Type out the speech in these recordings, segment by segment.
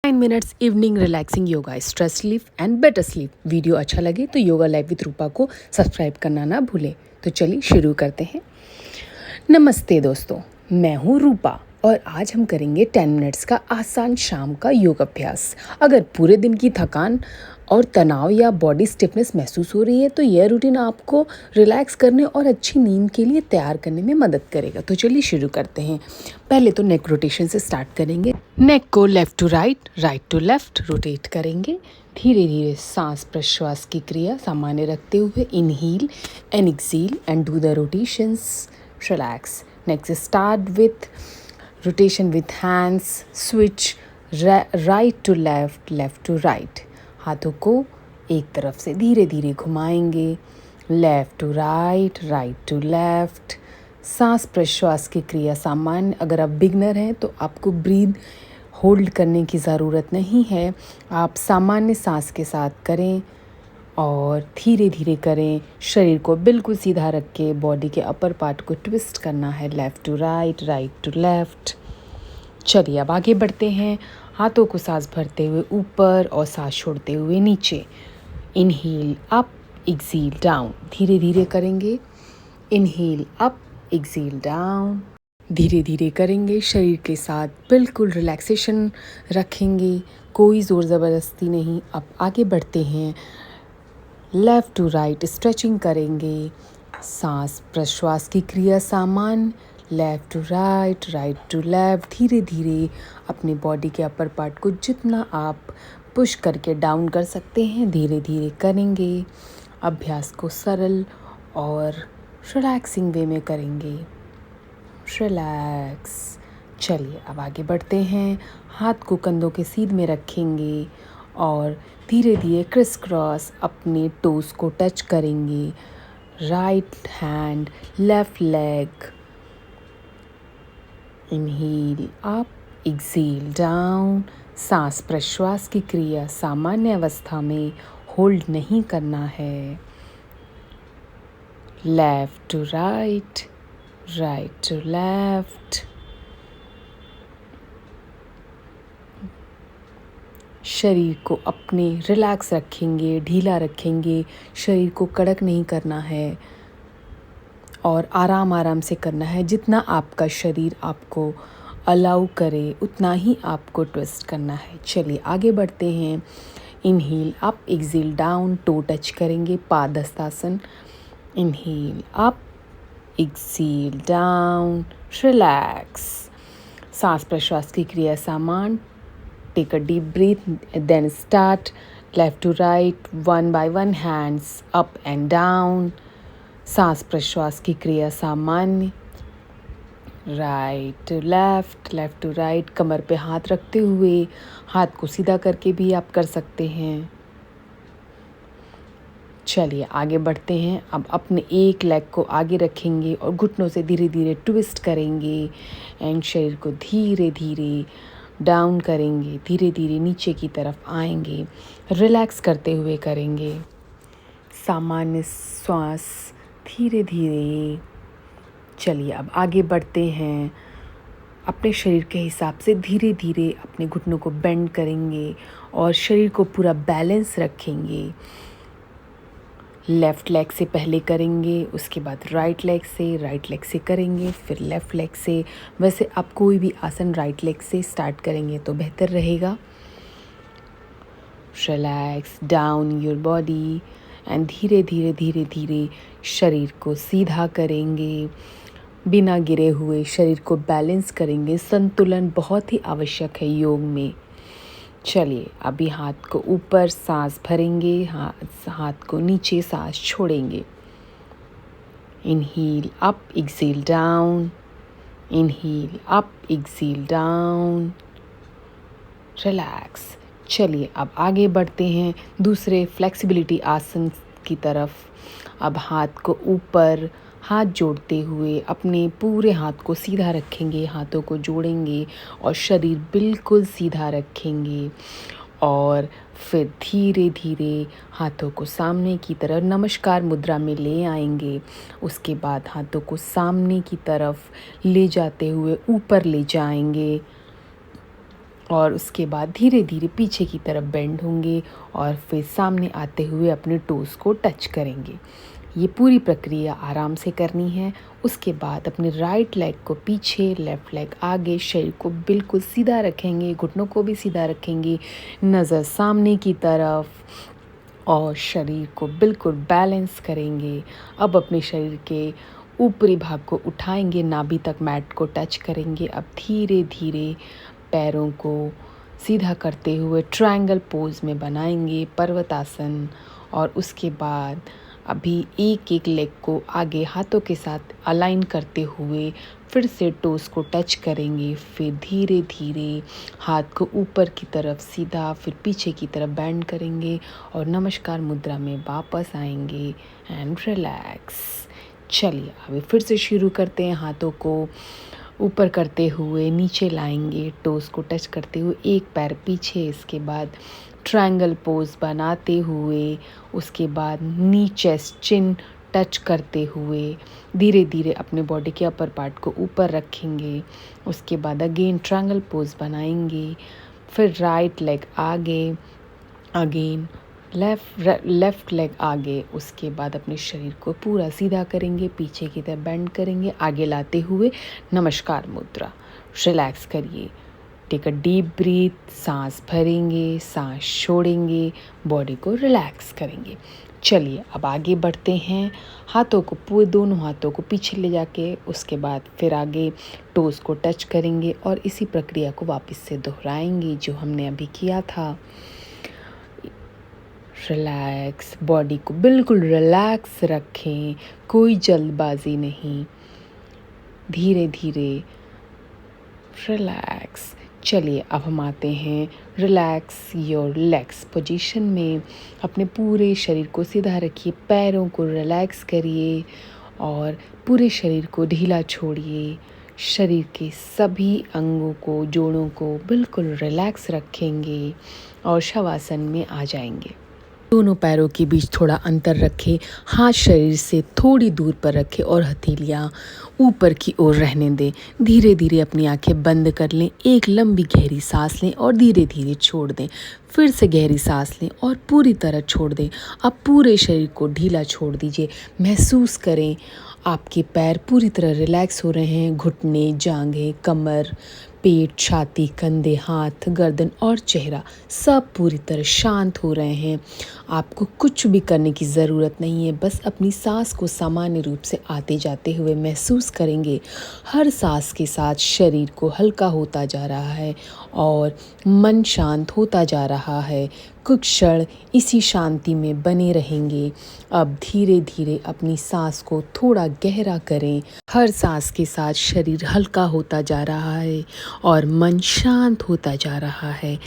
9 minutes evening relaxing yoga stress relief and better sleep. Video अच्छा लगे तो योगा लाइव विद रूपा को सब्सक्राइब करना ना भूलें। तो चलिए शुरू करते हैं। नमस्ते दोस्तों, मैं हूँ रूपा और आज हम करेंगे 10 मिनट्स का आसान शाम का योग अभ्यास। अगर पूरे दिन की थकान और तनाव या बॉडी स्टिफनेस महसूस हो रही है तो यह रूटीन आपको रिलैक्स करने और अच्छी नींद के लिए तैयार करने में मदद करेगा। तो चलिए शुरू करते हैं। पहले तो नेक रोटेशन से स्टार्ट करेंगे। नेक को left to right, right to left rotate करेंगे। धीरे धीरे सांस प्रश्वास की क्रिया सामान्य रखते हुए inhale and exhale and do the rotations. Relax. Next start with rotation with hands. Switch right to left, left to right. हाथों को एक तरफ से धीरे धीरे घुमाएंगे। Left to right, right to left. सांस प्रश्वास की क्रिया सामान्य। अगर आप बिगनर हैं तो आपको ब्रीद होल्ड करने की ज़रूरत नहीं है। आप सामान्य सांस के साथ करें और धीरे धीरे करें। शरीर को बिल्कुल सीधा रख के बॉडी के अपर पार्ट को ट्विस्ट करना है। Left to right, right to left. चलिए अब आगे बढ़ते हैं। हाथों को सांस भरते हुए ऊपर और सांस छोड़ते हुए नीचे। Inhale up, exhale down. धीरे धीरे करेंगे। Inhale up, exhale down. धीरे धीरे करेंगे। शरीर के साथ बिल्कुल रिलैक्सेशन रखेंगे, कोई ज़ोर ज़बरदस्ती नहीं। अब आगे बढ़ते हैं। लेफ़्ट टू राइट स्ट्रेचिंग करेंगे। सांस प्रश्वास की क्रिया सामान्य। Left to right, right to left. धीरे धीरे अपने बॉडी के अपर पार्ट को जितना आप पुश करके डाउन कर सकते हैं धीरे धीरे करेंगे। अभ्यास को सरल और रिलैक्सिंग वे में करेंगे। रिलैक्स। चलिए अब आगे बढ़ते हैं। हाथ को कंधों के सीध में रखेंगे और धीरे धीरे क्रिस क्रॉस अपने टोस को टच करेंगे। Right hand, left leg. Inhale up, exhale down. सांस प्रश्वास की क्रिया सामान्य अवस्था में होल्ड नहीं करना है। Left to right, right to left. शरीर को अपने रिलैक्स रखेंगे, ढीला रखेंगे। शरीर को कड़क नहीं करना है और आराम आराम से करना है। जितना आपका शरीर आपको अलाउ करे उतना ही आपको ट्विस्ट करना है। चलिए आगे बढ़ते हैं। Inhale up, exhale down. Toe touch करेंगे, padahastasana. Inhale up, exhale down. Relax. सांस प्रश्वास की क्रिया सामान्य। Take a deep breath, then start. Left to right, one by one hands up and down. सांस प्रश्वास की क्रिया सामान्य। Right to left, left to right. कमर पे हाथ रखते हुए हाथ को सीधा करके भी आप कर सकते हैं। चलिए आगे बढ़ते हैं। अब अपने एक लेग को आगे रखेंगे और घुटनों से धीरे धीरे ट्विस्ट करेंगे एंड शरीर को धीरे धीरे डाउन करेंगे। धीरे धीरे नीचे की तरफ आएंगे। रिलैक्स करते हुए करेंगे। सामान्य श्वास धीरे धीरे। चलिए अब आगे बढ़ते हैं। अपने शरीर के हिसाब से धीरे धीरे अपने घुटनों को बेंड करेंगे और शरीर को पूरा बैलेंस रखेंगे। लेफ़्ट लेग से पहले करेंगे, उसके बाद राइट लेग से करेंगे, फिर लेफ़्ट लेग से। वैसे आप कोई भी आसन राइट लेग से स्टार्ट करेंगे तो बेहतर रहेगा। Relax down your body and धीरे धीरे शरीर को सीधा करेंगे। बिना गिरे हुए शरीर को बैलेंस करेंगे। संतुलन बहुत ही आवश्यक है योग में। चलिए अभी हाथ को ऊपर सांस भरेंगे, हाथ को नीचे सांस छोड़ेंगे। Inhale up, exhale down. Inhale up, exhale down. Relax. चलिए अब आगे बढ़ते हैं दूसरे फ्लेक्सिबिलिटी आसन की तरफ। अब हाथ को ऊपर, हाथ जोड़ते हुए अपने पूरे हाथ को सीधा रखेंगे। हाथों को जोड़ेंगे और शरीर बिल्कुल सीधा रखेंगे और फिर धीरे धीरे हाथों को सामने की तरफ नमस्कार मुद्रा में ले आएंगे। उसके बाद हाथों को सामने की तरफ ले जाते हुए ऊपर ले जाएंगे। और उसके बाद धीरे धीरे पीछे की तरफ बेंड होंगे और फिर सामने आते हुए अपने टोस को टच करेंगे। ये पूरी प्रक्रिया आराम से करनी है। उसके बाद अपने राइट लेग को पीछे, लेफ़्ट लेग आगे, शरीर को बिल्कुल सीधा रखेंगे, घुटनों को भी सीधा रखेंगे, नज़र सामने की तरफ और शरीर को बिल्कुल बैलेंस करेंगे। अब अपने शरीर के ऊपरी भाग को उठाएंगे, नाभि तक मैट को टच करेंगे। अब धीरे धीरे पैरों को सीधा करते हुए ट्रायंगल पोज में बनाएंगे, पर्वतासन। और उसके बाद अभी एक एक लेग को आगे हाथों के साथ अलाइन करते हुए फिर से टोस को टच करेंगे। फिर धीरे धीरे हाथ को ऊपर की तरफ सीधा, फिर पीछे की तरफ बेंड करेंगे और नमस्कार मुद्रा में वापस आएंगे एंड रिलैक्स। चलिए अभी फिर से शुरू करते हैं। हाथों को ऊपर करते हुए नीचे लाएंगे, टोस को टच करते हुए एक पैर पीछे। इसके बाद ट्रायंगल पोज बनाते हुए, उसके बाद नी चेस्ट चिन टच करते हुए धीरे धीरे अपने बॉडी के अपर पार्ट को ऊपर रखेंगे। उसके बाद अगेन ट्रायंगल पोज बनाएंगे, फिर राइट लेग आगे, अगेन लेफ़्ट लेग आगे। उसके बाद अपने शरीर को पूरा सीधा करेंगे, पीछे की तरफ बेंड करेंगे, आगे लाते हुए नमस्कार मुद्रा। रिलैक्स करिए, टेक अ डीप ब्रीथ, सांस भरेंगे, सांस छोड़ेंगे, बॉडी को रिलैक्स करेंगे। चलिए अब आगे बढ़ते हैं। हाथों को पूरे दोनों हाथों को पीछे ले जाके उसके बाद फिर आगे टोस को टच करेंगे और इसी प्रक्रिया को वापस से दोहराएंगे जो हमने अभी किया था। रिलैक्स, बॉडी को बिल्कुल रिलैक्स रखें, कोई जल्दबाजी नहीं, धीरे धीरे रिलैक्स। चलिए अब हम आते हैं रिलैक्स योर लेग्स पोजीशन में। अपने पूरे शरीर को सीधा रखिए, पैरों को रिलैक्स करिए और पूरे शरीर को ढीला छोड़िए। शरीर के सभी अंगों को, जोड़ों को बिल्कुल रिलैक्स रखेंगे और शवासन में आ जाएंगे। दोनों पैरों के बीच थोड़ा अंतर रखें, हाथ शरीर से थोड़ी दूर पर रखें और हथेलियाँ ऊपर की ओर रहने दें। धीरे धीरे अपनी आंखें बंद कर लें, एक लंबी गहरी सांस लें और धीरे धीरे छोड़ दें। फिर से गहरी सांस लें और पूरी तरह छोड़ दें। अब पूरे शरीर को ढीला छोड़ दीजिए। महसूस करें आपके पैर पूरी तरह रिलैक्स हो रहे हैं। घुटने, जांघें, कमर, पेट, छाती, कंधे, हाथ, गर्दन और चेहरा सब पूरी तरह शांत हो रहे हैं। आपको कुछ भी करने की ज़रूरत नहीं है, बस अपनी सांस को सामान्य रूप से आते जाते हुए महसूस करेंगे। हर सांस के साथ शरीर को हल्का होता जा रहा है और मन शांत होता जा रहा है। कुछ क्षण इसी शांति में बने रहेंगे। अब धीरे धीरे अपनी सांस को थोड़ा गहरा करें। हर सांस के साथ शरीर हल्का होता जा रहा है और मन शांत होता जा रहा है।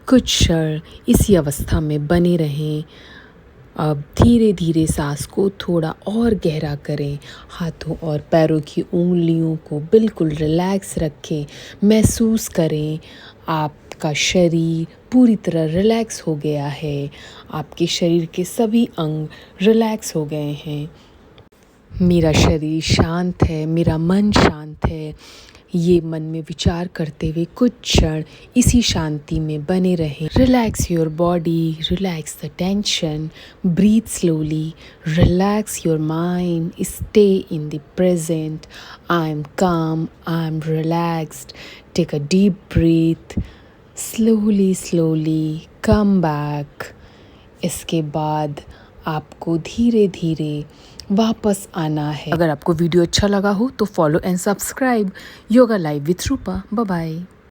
कुछ क्षण इसी अवस्था में बने रहें। अब धीरे धीरे सांस को थोड़ा और गहरा करें। हाथों और पैरों की उंगलियों को बिल्कुल रिलैक्स रखें। महसूस करें आपका शरीर पूरी तरह रिलैक्स हो गया है। आपके शरीर के सभी अंग रिलैक्स हो गए हैं। मेरा शरीर शांत है, मेरा मन शांत है। ये मन में विचार करते हुए कुछ क्षण इसी शांति में बने रहें। Relax your body, relax the tension, breathe slowly, relax your mind, stay in the present. I am calm, I am relaxed. Take a deep breath, slowly slowly come back. इसके बाद आपको धीरे धीरे वापस आना है। अगर आपको वीडियो अच्छा लगा हो तो follow and subscribe yoga live with Rupa. Bye bye.